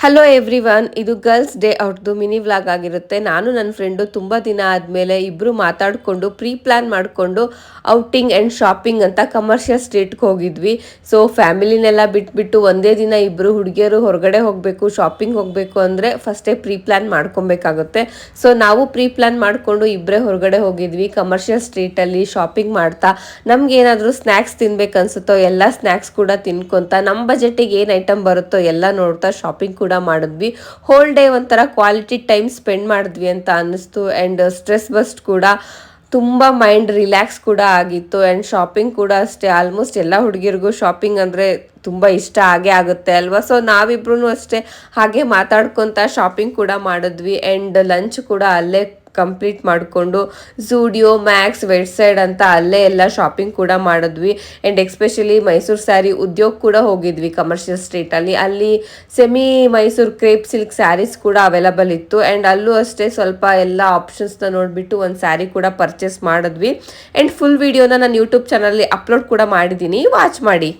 Hello everyone, ಇದು girls day ಔಟ್ದು mini vlog ಆಗಿರುತ್ತೆ. ನಾನು ನನ್ನ ಫ್ರೆಂಡು ತುಂಬ ದಿನ ಆದಮೇಲೆ ಇಬ್ಬರು ಮಾತಾಡಿಕೊಂಡು ಪ್ರೀ ಪ್ಲ್ಯಾನ್ ಮಾಡಿಕೊಂಡು ಔಟಿಂಗ್ ಆ್ಯಂಡ್ ಶಾಪಿಂಗ್ ಅಂತ ಕಮರ್ಷಿಯಲ್ ಸ್ಟ್ರೀಟ್ಗೆ ಹೋಗಿದ್ವಿ. ಸೊ ಫ್ಯಾಮಿಲಿನೆಲ್ಲ ಬಿಟ್ಬಿಟ್ಟು ಒಂದೇ ದಿನ ಇಬ್ಬರು ಹುಡುಗಿಯರು ಹೊರಗಡೆ ಹೋಗಬೇಕು, ಶಾಪಿಂಗ್ ಹೋಗಬೇಕು ಅಂದರೆ ಫಸ್ಟೇ ಪ್ರೀ ಪ್ಲ್ಯಾನ್ ಮಾಡ್ಕೊಬೇಕಾಗುತ್ತೆ. ಸೊ ನಾವು ಪ್ರೀ ಪ್ಲ್ಯಾನ್ ಮಾಡಿಕೊಂಡು ಇಬ್ಬರೇ ಹೊರಗಡೆ ಹೋಗಿದ್ವಿ. ಕಮರ್ಷಿಯಲ್ ಸ್ಟ್ರೀಟಲ್ಲಿ ಶಾಪಿಂಗ್ ಮಾಡ್ತಾ ನಮಗೇನಾದರೂ ಸ್ನ್ಯಾಕ್ಸ್ ತಿನ್ಬೇಕು ಅನ್ಸುತ್ತೋ ಎಲ್ಲ ಸ್ನ್ಯಾಕ್ಸ್ ಕೂಡ ತಿನ್ಕೊತ ನಮ್ಮ ಬಜೆಟಿಗೆ ಏನು ಐಟಮ್ ಬರುತ್ತೋ ಎಲ್ಲ ನೋಡ್ತಾ ಶಾಪಿಂಗ್ ಕೂಡ ಮಾಡಿದ್ವಿ. ಹೋಲ್ ಡೇ ಒಂಥರ ಕ್ವಾಲಿಟಿ ಟೈಮ್ ಸ್ಪೆಂಡ್ ಮಾಡಿದ್ವಿ ಅಂತ ಅನ್ನಿಸ್ತು. ಆ್ಯಂಡ್ ಸ್ಟ್ರೆಸ್ ಬಸ್ಟ್ ಕೂಡ ತುಂಬ ಮೈಂಡ್ ರಿಲ್ಯಾಕ್ಸ್ ಕೂಡ ಆಗಿತ್ತು. ಆ್ಯಂಡ್ ಶಾಪಿಂಗ್ ಕೂಡ ಅಷ್ಟೇ, ಆಲ್ಮೋಸ್ಟ್ ಎಲ್ಲ ಹುಡುಗಿರಿಗೂ ಶಾಪಿಂಗ್ ಅಂದರೆ ತುಂಬ ಇಷ್ಟ ಆಗೇ ಆಗುತ್ತೆ ಅಲ್ವಾ. ಸೊ ನಾವಿಬ್ರು ಅಷ್ಟೇ ಹಾಗೆ ಮಾತಾಡ್ಕೊತ ಶಾಪಿಂಗ್ ಕೂಡ ಮಾಡಿದ್ವಿ. ಆ್ಯಂಡ್ ಲಂಚ್ ಕೂಡ ಅಲ್ಲೇ ಕಂಪ್ಲೀಟ್ ಮಾಡಿಕೊಂಡು ಝೂಡಿಯೋ, ಮ್ಯಾಕ್ಸ್, ವೆಡ್ ಸೈಡ್ ಅಂತ ಅಲ್ಲೇ ಎಲ್ಲ ಶಾಪಿಂಗ್ ಕೂಡ ಮಾಡಿದ್ವಿ. ಆ್ಯಂಡ್ ಎಕ್ಸ್ಪೆಷಲಿ ಮೈಸೂರು ಸ್ಯಾರಿ ಉದ್ಯೋಗ ಕೂಡ ಹೋಗಿದ್ವಿ ಕಮರ್ಷಿಯಲ್ ಸ್ಟ್ರೀಟಲ್ಲಿ. ಅಲ್ಲಿ semi Mysuru crepe silk sarees ಕೂಡ ಅವೈಲಬಲ್ ಇತ್ತು. ಆ್ಯಂಡ್ ಅಲ್ಲೂ ಅಷ್ಟೇ ಸ್ವಲ್ಪ ಎಲ್ಲ ಆಪ್ಷನ್ಸ್ನ ನೋಡಿಬಿಟ್ಟು ಒಂದು ಸ್ಯಾರಿ ಕೂಡ ಪರ್ಚೇಸ್ ಮಾಡಿದ್ವಿ. ಆ್ಯಂಡ್ ಫುಲ್ ವಿಡಿಯೋನ ನಾನು ಯೂಟ್ಯೂಬ್ ಚಾನಲಲ್ಲಿ ಅಪ್ಲೋಡ್ ಕೂಡ ಮಾಡಿದ್ದೀನಿ, ವಾಚ್ ಮಾಡಿ.